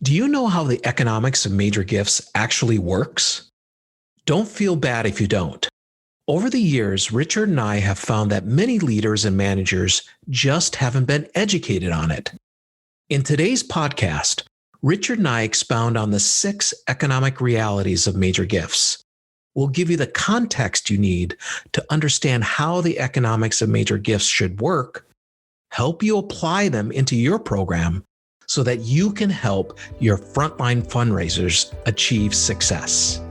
Do you know how the economics of major gifts actually works? Don't feel bad if you don't. Over the years, Richard and I have found that many leaders and managers just haven't been educated on it. In today's podcast, Richard and I expound on the 6 economic realities of major gifts. We'll give you the context you need to understand how the economics of major gifts should work, help you apply them into your program so that you can help your frontline fundraisers achieve success.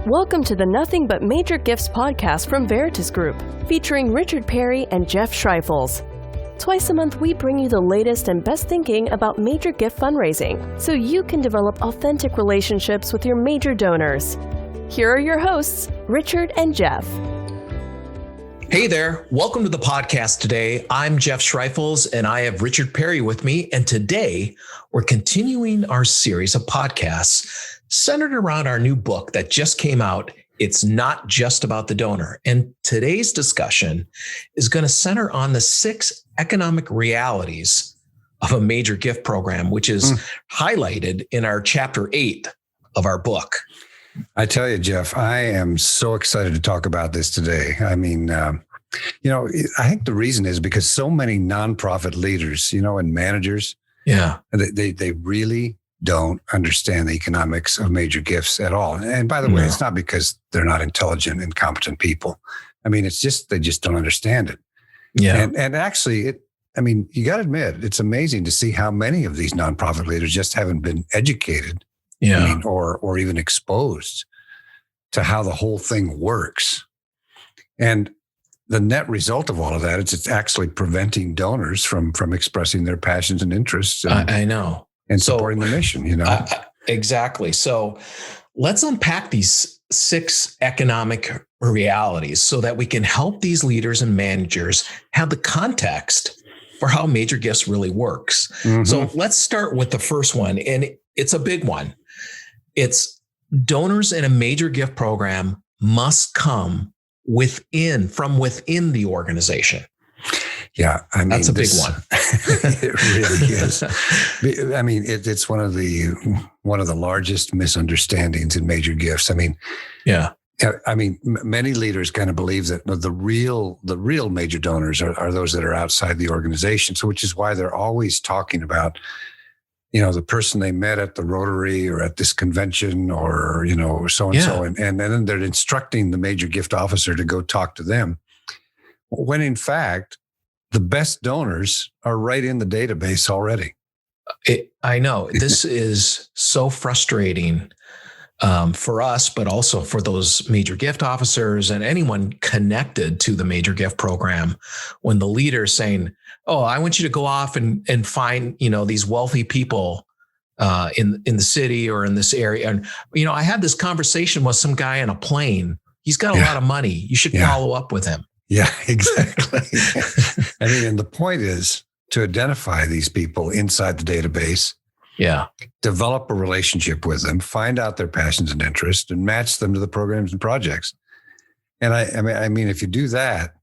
Welcome to the Nothing But Major Gifts podcast from Veritus Group, featuring Richard Perry and Jeff Schreifels. Twice a month, we bring you the latest and best thinking about major gift fundraising, so you can develop authentic relationships with your major donors. Here are your hosts, Richard and Jeff. Hey there, welcome to the podcast today. I'm Jeff Schreifels and I have Richard Perry with me. And today we're continuing our series of podcasts centered around our new book that just came out. It's Not Just About the Donor. And today's discussion is going to center on the 6 economic realities of a major gift program, which is highlighted in our chapter 8 of our book. I tell you, Jeff, I am so excited to talk about this today. I mean, I think the reason is because so many nonprofit leaders, and managers, they really don't understand the economics of major gifts at all. And by the way, it's not because they're not intelligent and competent people. I mean, it's just, they just don't understand it. Yeah. And actually, you got to admit, it's amazing to see how many of these nonprofit leaders just haven't been educated or even exposed to how the whole thing works. And the net result of all of that is it's actually preventing donors from expressing their passions and interests. I know. And supporting the mission, Exactly. So let's unpack these 6 economic realities so that we can help these leaders and managers have the context for how major gifts really works. Mm-hmm. So let's start with the first one. And it's a big one. It's donors in a major gift program must come from within the organization. Yeah, that's a big one. It really is. I mean, it's one of the largest misunderstandings in major gifts. Many leaders kind of believe that the real major donors are those that are outside the organization. So, which is why they're always talking about, the person they met at the Rotary or at this convention or so and so, and then they're instructing the major gift officer to go talk to them. When in fact, the best donors are right in the database already. I know this is so frustrating for us, but also for those major gift officers and anyone connected to the major gift program. When the leader is saying, "Oh, I want you to go off and find these wealthy people in the city or in this area," and I had this conversation with some guy on a plane. He's got a lot of money. You should follow up with him. Yeah, exactly. And the point is to identify these people inside the database. Yeah. Develop a relationship with them, find out their passions and interests, and match them to the programs and projects. And I mean, if you do that,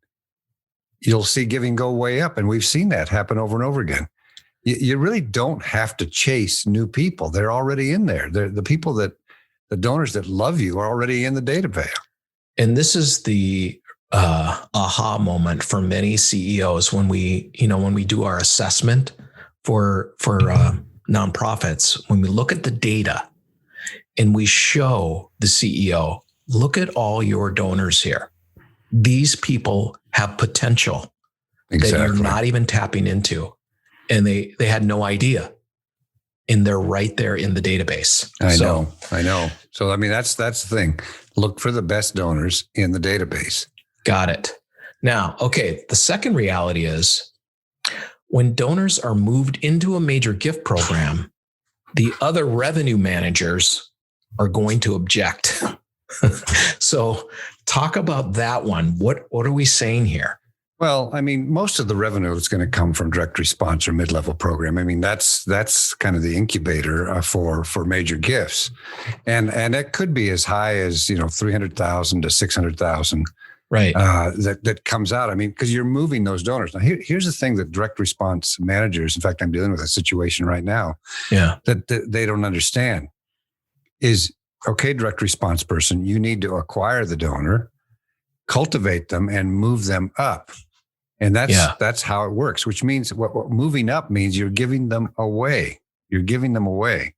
you'll see giving go way up. And we've seen that happen over and over again. You really don't have to chase new people. They're already in there. The people the donors that love you are already in the database. And this is the aha moment for many CEOs when we do our assessment for nonprofits. When we look at the data and we show the CEO, look at all your donors here. These people have potential that you're not even tapping into, and they had no idea. And they're right there in the database. I know. So that's the thing. Look for the best donors in the database. Got it. Now, okay, the second reality is when donors are moved into a major gift program, the other revenue managers are going to object. So talk about that one. What are we saying here? Well, most of the revenue is going to come from direct response or mid-level program. That's kind of the incubator for major gifts. And it could be as high as, 300,000 to 600,000 Right. That comes out. I mean, because you're moving those donors. Now, here's the thing that direct response managers, in fact, I'm dealing with a situation right now that they don't understand is, okay, direct response person, you need to acquire the donor, cultivate them, and move them up. And that's how it works, which means what moving up means you're giving them away. You're giving them away.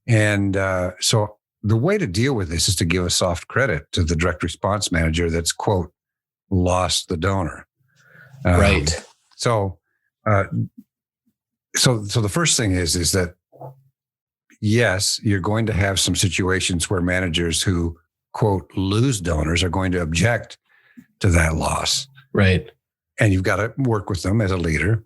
And so the way to deal with this is to give a soft credit to the direct response manager that's, quote, lost the donor. Right. So the first thing is that, yes, you're going to have some situations where managers who, quote, lose donors are going to object to that loss. Right. And you've got to work with them as a leader.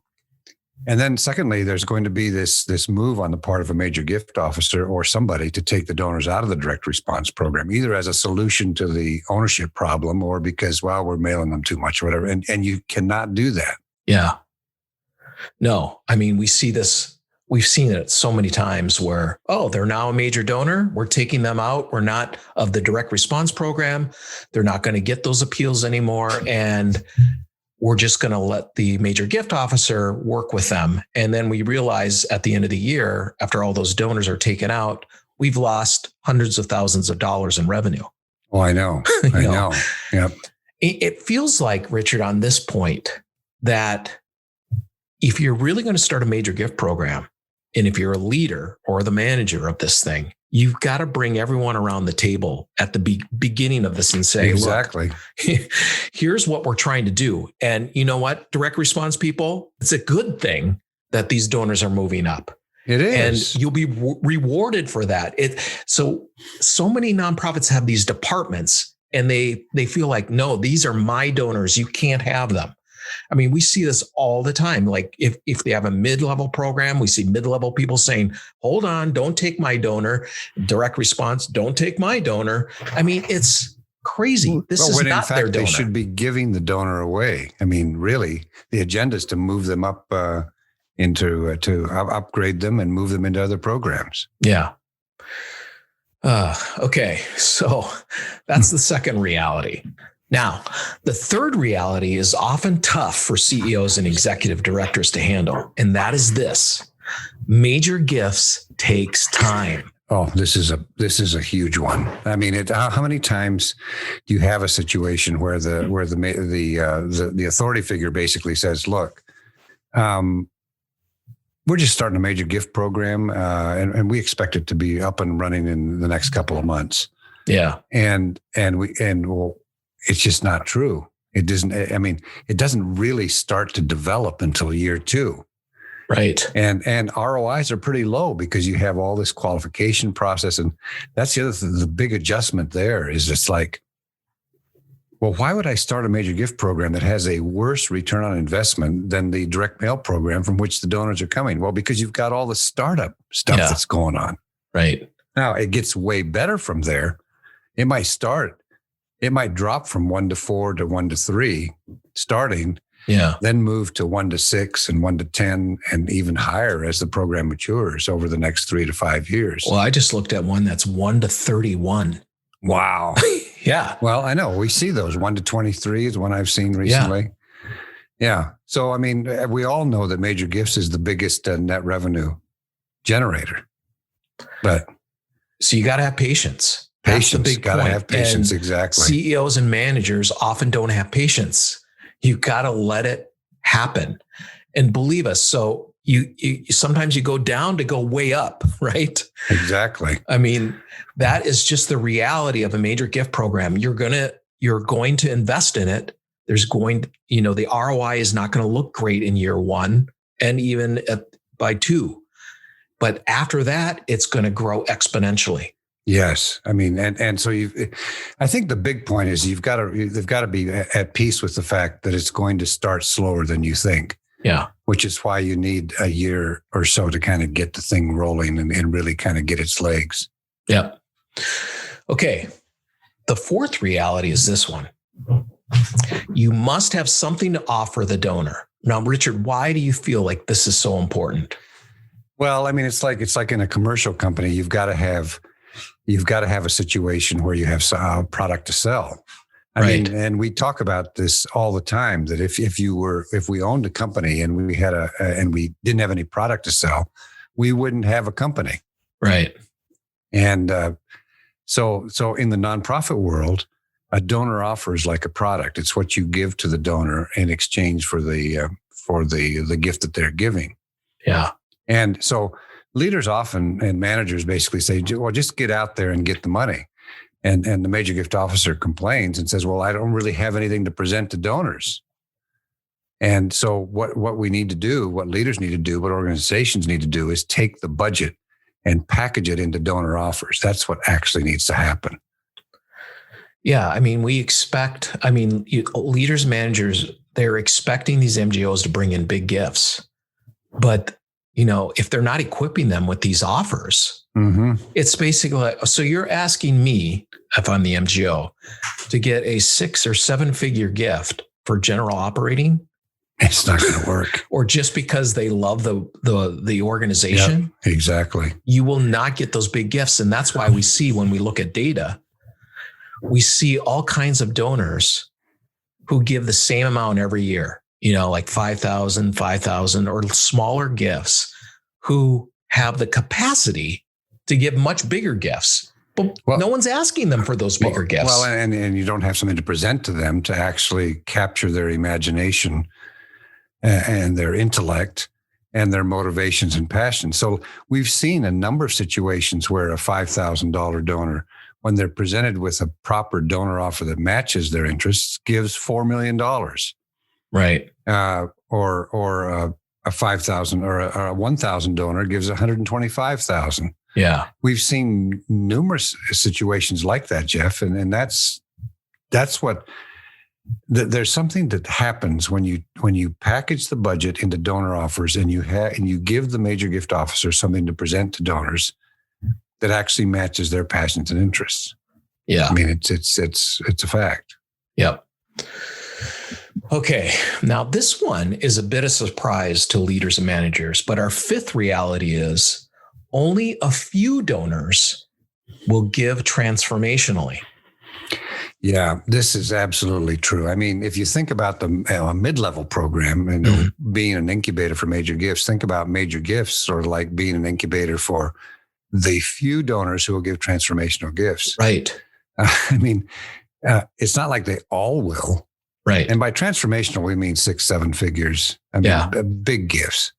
And then secondly, there's going to be this move on the part of a major gift officer or somebody to take the donors out of the direct response program, either as a solution to the ownership problem or because, well, we're mailing them too much or whatever. And you cannot do that. Yeah. No, I mean, we see this. We've seen it so many times where, oh, they're now a major donor. We're taking them out. We're not of the direct response program. They're not going to get those appeals anymore. And we're just going to let the major gift officer work with them. And then we realize at the end of the year, after all those donors are taken out, we've lost hundreds of thousands of dollars in revenue. Oh, I know. I know. Yep. It feels like, Richard, on this point, that if you're really going to start a major gift program, and if you're a leader or the manager of this thing, you've got to bring everyone around the table at the beginning of this and say, exactly, look, here's what we're trying to do. And you know what, direct response people, it's a good thing that these donors are moving up. It is. And you'll be rewarded for that. So many nonprofits have these departments and they feel like, no, these are my donors. You can't have them. I mean, we see this all the time. Like if they have a mid-level program, we see mid-level people saying, hold on, don't take my donor. Direct response, don't take my donor. I mean, it's crazy. This is not their donor. They should be giving the donor away. I mean, really, the agenda is to move them up to upgrade them and move them into other programs. Yeah. Okay. So that's the second reality. Now, the third reality is often tough for CEOs and executive directors to handle, and that is this: major gifts takes time. Oh, this is a huge one. I mean, how many times do you have a situation where the authority figure basically says, "Look, we're just starting a major gift program, and we expect it to be up and running in the next couple of months." Yeah, it's just not true. It doesn't. I mean, it doesn't really start to develop until year 2. Right. And ROIs are pretty low because you have all this qualification process. And that's the big adjustment there is it's like, well, why would I start a major gift program that has a worse return on investment than the direct mail program from which the donors are coming? Well, because you've got all the startup stuff that's going on. Right. Now, it gets way better from there. It might drop from 1 to 4 to 1 to 3 starting, then move to 1 to 6 and 1 to 10 and even higher as the program matures over the next 3 to 5 years. Well, I just looked at one that's 1 to 31. Wow. Yeah. Well, I know we see those. 1 to 23 is one I've seen recently. Yeah. So, I mean, we all know that major gifts is the biggest net revenue generator, but so you got to have patience. Patience, got to have patience, exactly. CEOs and managers often don't have patience. You got to let it happen. And believe us, so you sometimes you go down to go way up, right? Exactly. I mean, that is just the reality of a major gift program. You're going to invest in it. There's the ROI is not going to look great in year 1 and even by 2. But after that, it's going to grow exponentially. Yes. I mean, and so I think the big point is they've got to be at peace with the fact that it's going to start slower than you think. Yeah. Which is why you need a year or so to kind of get the thing rolling and really kind of get its legs. Yeah. Okay. The fourth reality is this one. You must have something to offer the donor. Now, Richard, why do you feel like this is so important? Well, I mean, it's like in a commercial company, you've got to have a situation where you have a product to sell. I mean, and we talk about this all the time, that if we owned a company and we had and we didn't have any product to sell, we wouldn't have a company. Right. And so in the nonprofit world, a donor offer is like a product. It's what you give to the donor in exchange for the gift that they're giving. Yeah. And so leaders often and managers basically say, well, just get out there and get the money. And the major gift officer complains and says, well, I don't really have anything to present to donors. And so what we need to do, what leaders need to do, what organizations need to do is take the budget and package it into donor offers. That's what actually needs to happen. Yeah. I mean, leaders, managers, they're expecting these MGOs to bring in big gifts. But, if they're not equipping them with these offers, it's basically like, so you're asking me, if I'm the MGO, to get a 6 or 7 figure gift for general operating. It's not going to work. Or just because they love the organization. Yep, exactly. You will not get those big gifts. And that's why we see, when we look at data, we see all kinds of donors who give the same amount every year, like 5,000 or smaller gifts, who have the capacity to give much bigger gifts. But no one's asking them for those bigger gifts. Well, and you don't have something to present to them to actually capture their imagination and their intellect and their motivations and passions. So we've seen a number of situations where a $5,000 donor, when they're presented with a proper donor offer that matches their interests, gives $4 million. Right. Or a 5,000 or a 1,000 donor gives 125,000. Yeah. We've seen numerous situations like that, Jeff. And that's what there's something that happens when you package the budget into donor offers and you give the major gift officer something to present to donors that actually matches their passions and interests. Yeah. I mean, it's a fact. Yep. Okay. Now this one is a bit of a surprise to leaders and managers, but our fifth reality is only a few donors will give transformationally. Yeah, this is absolutely true. I mean, if you think about the mid-level program and being an incubator for major gifts, think about major gifts sort of like being an incubator for the few donors who will give transformational gifts. Right. I mean, it's not like they all will. Right. And by transformational, we mean 6-7 figures. I mean, big gifts.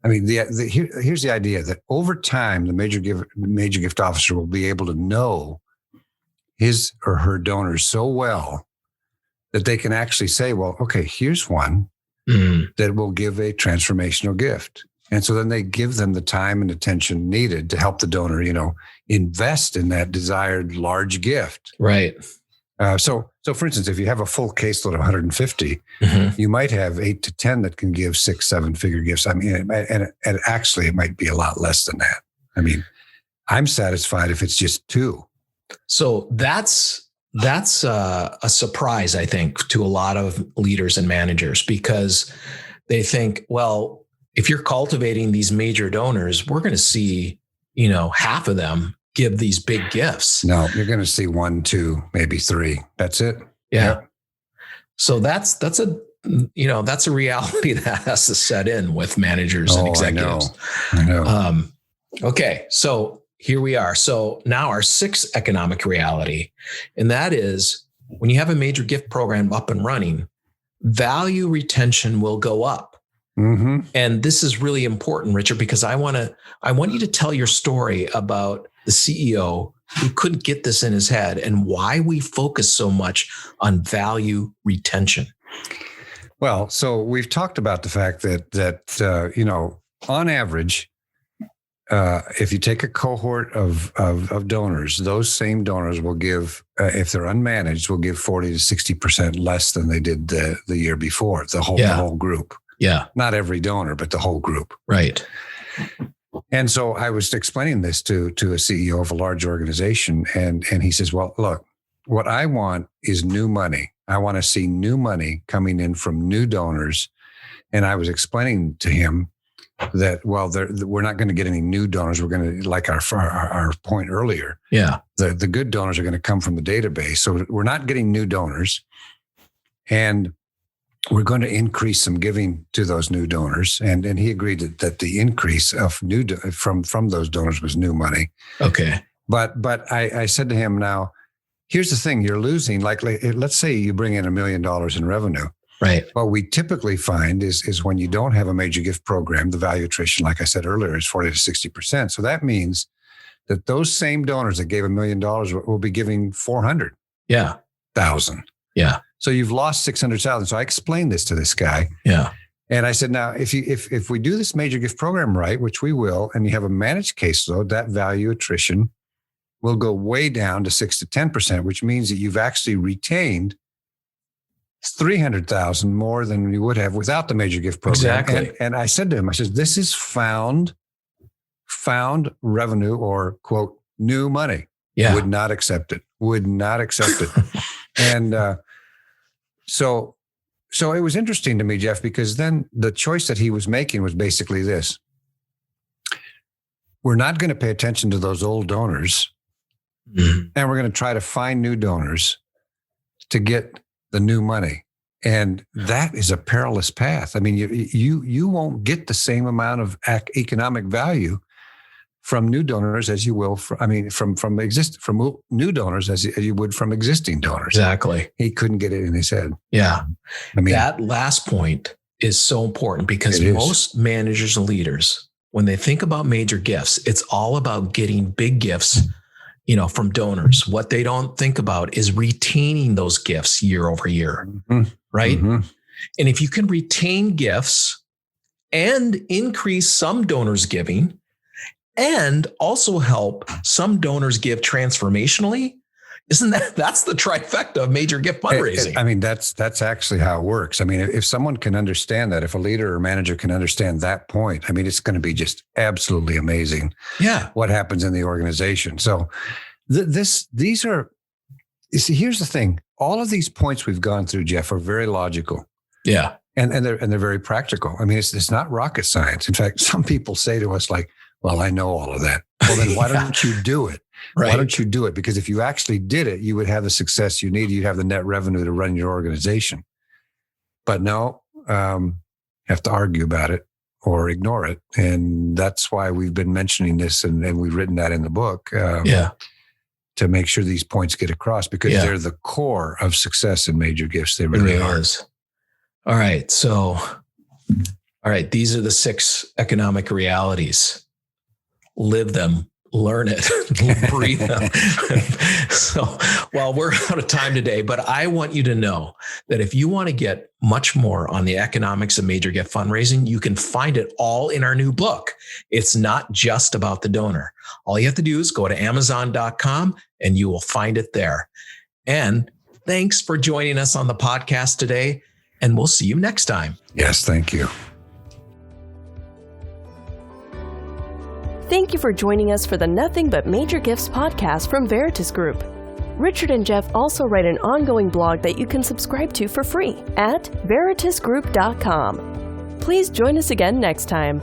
I mean, here's the idea that over time, the major gift officer will be able to know his or her donors so well that they can actually say, well, okay, here's one that will give a transformational gift. And so then they give them the time and attention needed to help the donor, invest in that desired large gift. Right. So for instance, if you have a full caseload of 150, you might have 8 to 10 that can give 6-7 figure gifts. I mean, and actually it might be a lot less than that. I mean, I'm satisfied if it's just 2. So that's a surprise, I think, to a lot of leaders and managers, because they think, well, if you're cultivating these major donors, we're going to see, half of them give these big gifts. No, you're going to see 1, 2, maybe 3. That's it. Yeah. Yep. So that's a reality that has to set in with managers and executives. I know. Okay. So here we are. So now our sixth economic reality, and that is when you have a major gift program up and running, value retention will go up. And this is really important, Richard, because I want you to tell your story about the CEO who couldn't get this in his head and why we focus so much on value retention. Well, so we've talked about the fact that on average, if you take a cohort of donors, those same donors will give, if they're unmanaged, will give 40 to 60% less than they did the year before, the whole group. Yeah. Not every donor, but the whole group. Right. And so I was explaining this to a CEO of a large organization, and he says, well, look, what I want is new money. I want to see new money coming in from new donors. And I was explaining to him that, well, we're not going to get any new donors. We're going to, like our point earlier. Yeah. The good donors are going to come from the database. So we're not getting new donors. And we're going to increase some giving to those new donors. And he agreed that the increase of from those donors was new money. Okay. But I said to him, now, here's the thing, you're losing, like let's say you bring in $1 million in revenue. Right. What we typically find is when you don't have a major gift program, the value attrition, like I said earlier, is 40 to 60%. So that means that those same donors that gave $1 million will be giving 400,000. Yeah. Yeah. So you've lost 600,000. So I explained this to this guy. Yeah. And I said, now, if we do this major gift program right, which we will, and you have a managed caseload, that value attrition will go way down to 6 to 10%, which means that you've actually retained 300,000 more than you would have without the major gift program. Exactly. And I said to him, I said, this is found revenue, or quote, new money. Yeah. Would not accept it. And so it was interesting to me, Jeff, because then the choice that he was making was basically this. We're not going to pay attention to those old donors. Mm-hmm. And we're going to try to find new donors to get the new money. And that is a perilous path. I mean, you won't get the same amount of economic value from new donors as you will from new donors as you would from existing donors. Exactly. He couldn't get it in his head. Yeah. I mean, that last point is so important, because most managers and leaders, when they think about major gifts, it's all about getting big gifts, from donors. What they don't think about is retaining those gifts year over year. Mm-hmm. Right. Mm-hmm. And if you can retain gifts and increase some donors giving, and also help some donors give transformationally, that's the trifecta of major gift fundraising? I mean, that's actually how it works. I mean, if someone can understand that, if a leader or manager can understand that point, I mean, it's going to be just absolutely amazing. Yeah. What happens in the organization. So here's the thing. All of these points we've gone through, Jeff, are very logical. Yeah. And they're very practical. I mean, it's not rocket science. In fact, some people say to us like, well, I know all of that. Well, then why don't you do it? Right. Why don't you do it? Because if you actually did it, you would have the success you need. You'd have the net revenue to run your organization. But no, have to argue about it or ignore it. And that's why we've been mentioning this, and we've written that in the book. To make sure these points get across, because they're the core of success in major gifts. They really are. All right. So, these are the 6 economic realities. Live them, learn it, breathe them. So, well, we're out of time today, but I want you to know that if you want to get much more on the economics of major gift fundraising, you can find it all in our new book. It's not just about the donor. All you have to do is go to Amazon.com and you will find it there. And thanks for joining us on the podcast today, and we'll see you next time. Yes, thank you. Thank you for joining us for the Nothing But Major Gifts podcast from Veritus Group. Richard and Jeff also write an ongoing blog that you can subscribe to for free at veritusgroup.com. Please join us again next time.